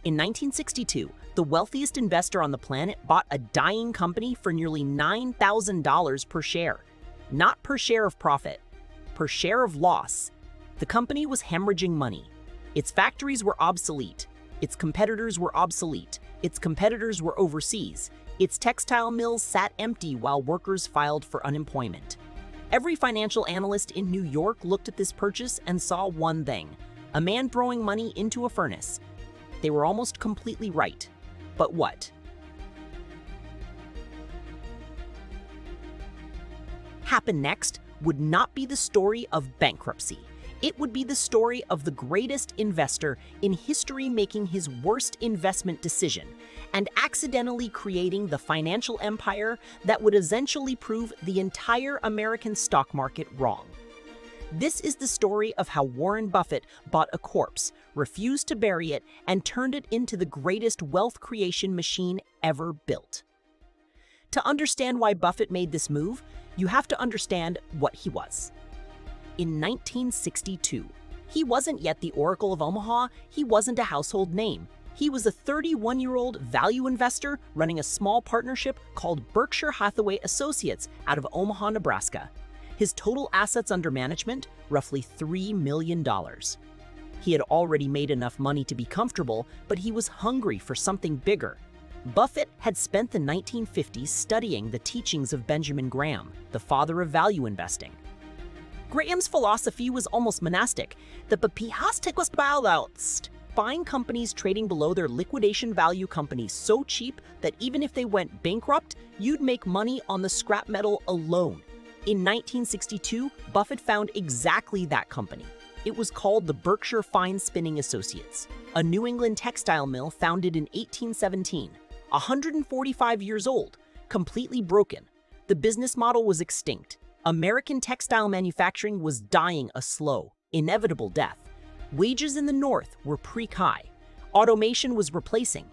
In 1962, the wealthiest investor on the planet bought a dying company for nearly $9,000 per share. Not per share of profit, per share of loss. The company was hemorrhaging money. Its factories were obsolete. Its competitors were obsolete. Its competitors were overseas. Its textile mills sat empty while workers filed for unemployment. Every financial analyst in New York looked at this purchase and saw one thing: a man throwing money into a furnace. They were almost completely right. But what happened next would not be the story of bankruptcy. It would be the story of the greatest investor in history making his worst investment decision and accidentally creating the financial empire that would essentially prove the entire American stock market wrong. This is the story of how Warren Buffett bought a corpse, refused to bury it, and turned it into the greatest wealth creation machine ever built. To understand why Buffett made this move, you have to understand what he was. In 1962, he wasn't yet the Oracle of Omaha. He wasn't a household name. He was a 31-year-old value investor running a small partnership called Berkshire-Hathaway Associates out of Omaha, Nebraska. His total assets under management, roughly $3 million. He had already made enough money to be comfortable, but he was hungry for something bigger. Buffett had spent the 1950s studying the teachings of Benjamin Graham, the father of value investing. Graham's philosophy was almost monastic. The Bapihastic was balanced. Buying companies trading below their liquidation value, companies so cheap that even if they went bankrupt, you'd make money on the scrap metal alone. In 1962, Buffett found exactly that company. It was called the Berkshire Fine Spinning Associates, a New England textile mill founded in 1817, 145 years old, completely broken. The business model was extinct. American textile manufacturing was dying a slow, inevitable death. Wages in the North were pre-high. Automation was replacing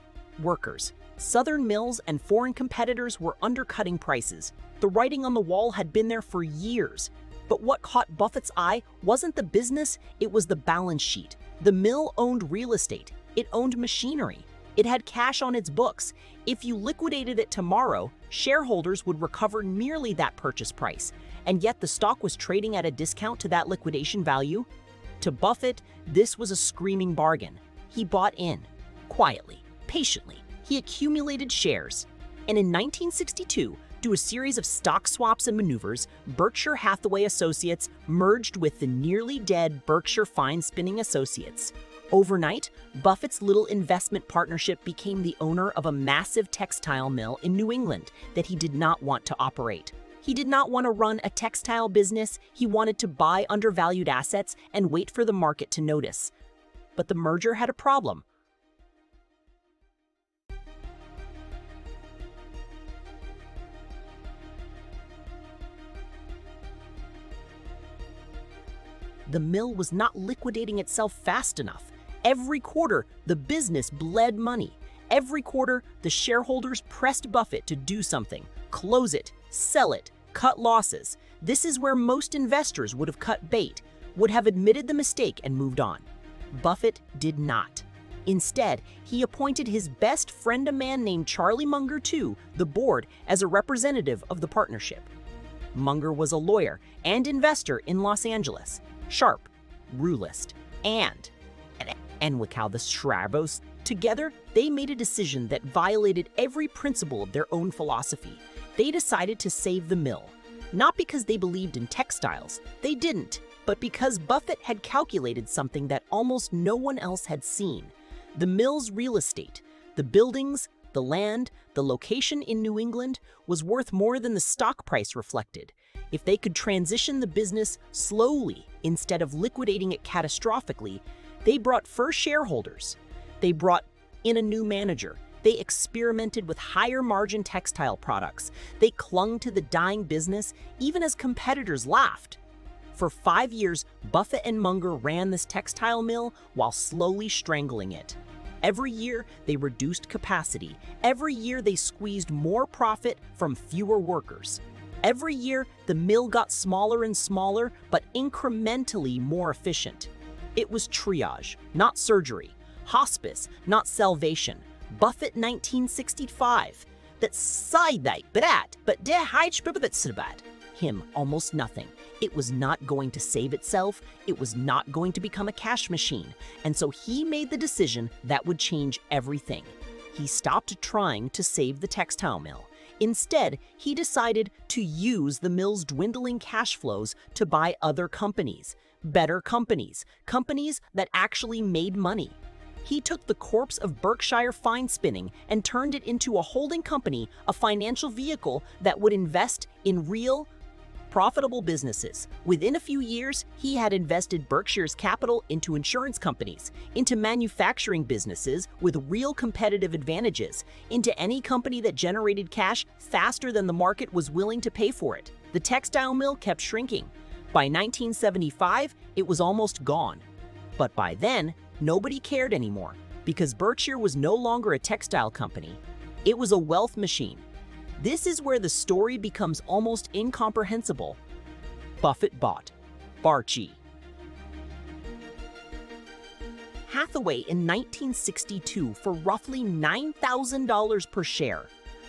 workers. Southern mills and foreign competitors were undercutting prices. The writing on the wall had been there for years. But what caught Buffett's eye wasn't the business, it was the balance sheet. The mill owned real estate. It owned machinery. It had cash on its books. If you liquidated it tomorrow, shareholders would recover nearly that purchase price. And yet the stock was trading at a discount to that liquidation value. To Buffett, this was a screaming bargain. He bought in, quietly, patiently. He accumulated shares. And in 1962, through a series of stock swaps and maneuvers, Berkshire-Hathaway Associates merged with the nearly dead Berkshire Fine Spinning Associates. Overnight, Buffett's little investment partnership became the owner of a massive textile mill in New England that he did not want to operate. He did not want to run a textile business. He wanted to buy undervalued assets and wait for the market to notice. But the merger had a problem. The mill was not liquidating itself fast enough. Every quarter, the business bled money. Every quarter, the shareholders pressed Buffett to do something, close it, sell it, cut losses. This is where most investors would have cut bait, would have admitted the mistake and moved on. Buffett did not. Instead, he appointed his best friend, a man named Charlie-Munger, to the board as a representative of the partnership. Munger was a lawyer and investor in Los Angeles. Sharp, rulist, and Enwicow the Schravos. Together, they made a decision that violated every principle of their own philosophy. They decided to save the mill. Not because they believed in textiles, they didn't, but because Buffett had calculated something that almost no one else had seen. The mill's real estate, the buildings, the land, the location in New England was worth more than the stock price reflected. If they could transition the business slowly instead of liquidating it catastrophically, they brought first shareholders. They brought in a new manager. They experimented with higher margin textile products. They clung to the dying business even as competitors laughed. For 5 years, Buffett and Munger ran this textile mill while slowly strangling it. Every year, they reduced capacity. Every year, they squeezed more profit from fewer workers. Every year, the mill got smaller and smaller, but incrementally more efficient. It was triage, not surgery. Hospice, not salvation. Buffett 1965. That side that but der bad. Him, almost nothing. It was not going to save itself. It was not going to become a cash machine. And so he made the decision that would change everything. He stopped trying to save the textile mill. Instead, he decided to use the mill's dwindling cash flows to buy other companies, better companies, companies that actually made money. He took the corpse of Berkshire Fine Spinning and turned it into a holding company, a financial vehicle that would invest in real, profitable businesses. Within a few years, he had invested Berkshire's capital into insurance companies, into manufacturing businesses with real competitive advantages, into any company that generated cash faster than the market was willing to pay for it. The textile mill kept shrinking. By 1975, it was almost gone. But by then, nobody cared anymore because Berkshire was no longer a textile company. It was a wealth machine. This is where the story becomes almost incomprehensible. Buffett bought Berkshire-Hathaway in 1962 for roughly $9,000 per share.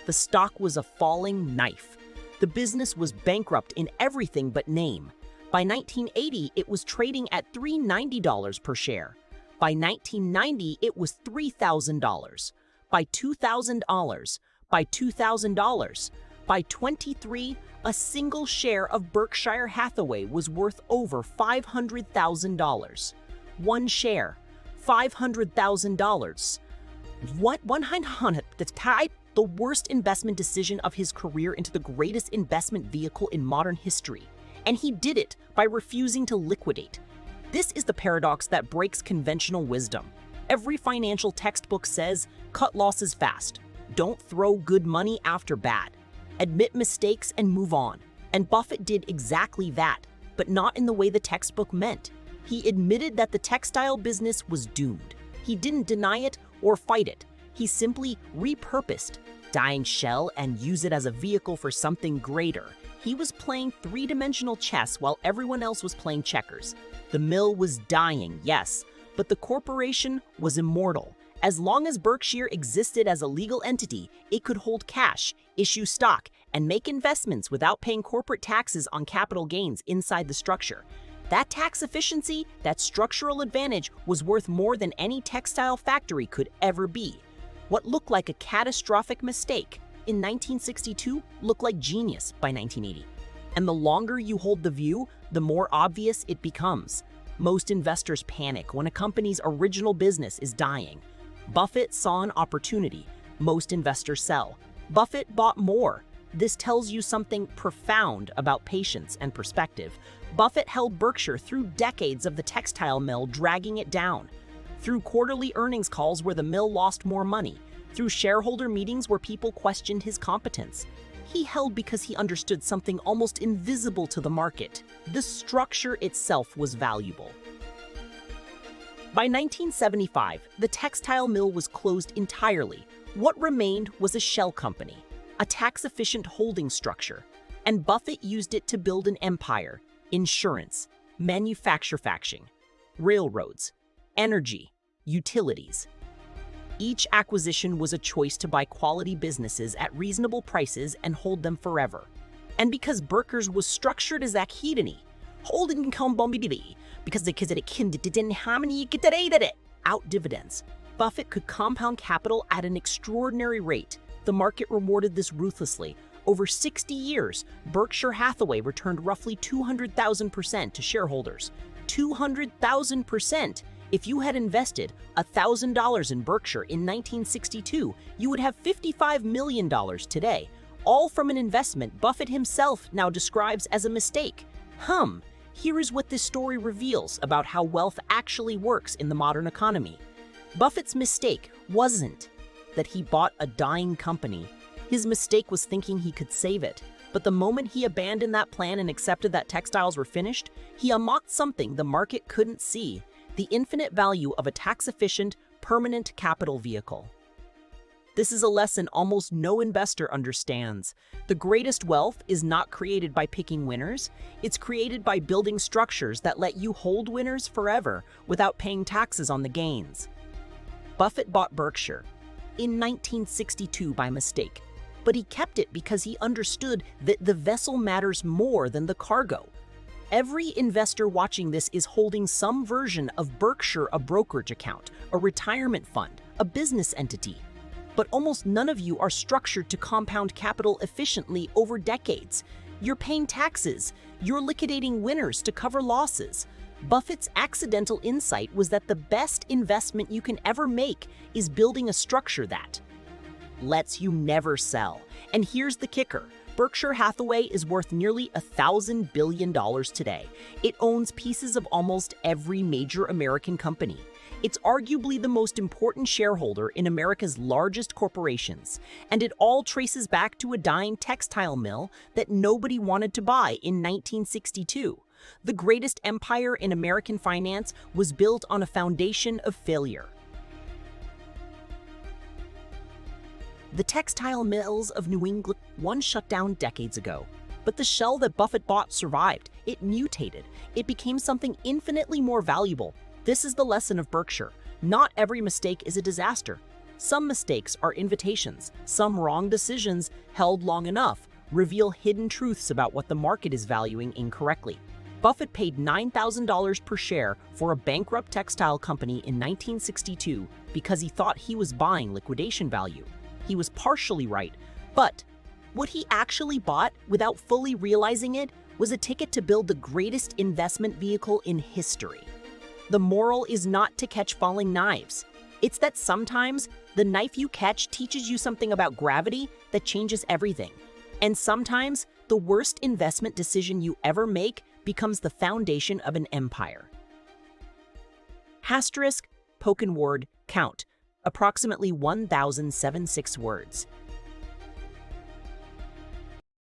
The stock was a falling knife. The business was bankrupt in everything but name. By 1980, it was trading at $390 per share. By 1990, it was $3,000. By $2,000, by $2,000. By 23, a single share of Berkshire Hathaway was worth over $500,000. One share, $500,000. What? 100? That's tied the worst investment decision of his career into the greatest investment vehicle in modern history. And he did it by refusing to liquidate. This is the paradox that breaks conventional wisdom. Every financial textbook says, cut losses fast. Don't throw good money after bad. Admit mistakes and move on. And Buffett did exactly that, but not in the way the textbook meant. He admitted that the textile business was doomed. He didn't deny it or fight it. He simply repurposed, dying shell and use it as a vehicle for something greater. He was playing three-dimensional chess while everyone else was playing checkers. The mill was dying, yes, but the corporation was immortal. As long as Berkshire existed as a legal entity, it could hold cash, issue stock, and make investments without paying corporate taxes on capital gains inside the structure. That tax efficiency, that structural advantage, was worth more than any textile factory could ever be. What looked like a catastrophic mistake in 1962 looked like genius by 1980. And the longer you hold the view, the more obvious it becomes. Most investors panic when a company's original business is dying. Buffett saw an opportunity. Most investors sell. Buffett bought more. This tells you something profound about patience and perspective. Buffett held Berkshire through decades of the textile mill dragging it down, through quarterly earnings calls where the mill lost more money, through shareholder meetings where people questioned his competence. He held because he understood something almost invisible to the market. The structure itself was valuable. By 1975, the textile mill was closed entirely. What remained was a shell company, a tax-efficient holding structure, and Buffett used it to build an empire: insurance, manufacturing, railroads, energy, utilities. Each acquisition was a choice to buy quality businesses at reasonable prices and hold them forever. And because Berkshire's was structured as that hedony, holding combombidity, because the kids didn't have any out dividends, Buffett could compound capital at an extraordinary rate. The market rewarded this ruthlessly. Over 60 years, Berkshire Hathaway returned roughly 200,000% to shareholders. 200,000%! If you had invested $1,000 in Berkshire in 1962, you would have $55 million today, all from an investment Buffett himself now describes as a mistake. Here is what this story reveals about how wealth actually works in the modern economy. Buffett's mistake wasn't that he bought a dying company. His mistake was thinking he could save it. But the moment he abandoned that plan and accepted that textiles were finished, he unlocked something the market couldn't see: the infinite value of a tax-efficient, permanent capital vehicle. This is a lesson almost no investor understands. The greatest wealth is not created by picking winners. It's created by building structures that let you hold winners forever without paying taxes on the gains. Buffett bought Berkshire in 1962 by mistake, but he kept it because he understood that the vessel matters more than the cargo. Every investor watching this is holding some version of Berkshire, a brokerage account, a retirement fund, a business entity. But almost none of you are structured to compound capital efficiently over decades. You're paying taxes. You're liquidating winners to cover losses. Buffett's accidental insight was that the best investment you can ever make is building a structure that lets you never sell. And here's the kicker. Berkshire-Hathaway is worth nearly $1,000 billion today. It owns pieces of almost every major American company. It's arguably the most important shareholder in America's largest corporations, and it all traces back to a dying textile mill that nobody wanted to buy in 1962. The greatest empire in American finance was built on a foundation of failure. The textile mills of New England once shut down decades ago, but the shell that Buffett bought survived. It mutated. It became something infinitely more valuable. This is the lesson of Berkshire. Not every mistake is a disaster. Some mistakes are invitations. Some wrong decisions, held long enough, reveal hidden truths about what the market is valuing incorrectly. Buffett paid $9,000 per share for a bankrupt textile company in 1962 because he thought he was buying liquidation value. He was partially right, but what he actually bought, without fully realizing it, was a ticket to build the greatest investment vehicle in history. The moral is not to catch falling knives. It's that sometimes the knife you catch teaches you something about gravity that changes everything. And sometimes the worst investment decision you ever make becomes the foundation of an empire. Asterisk, spoken word, count, approximately 1,076 words.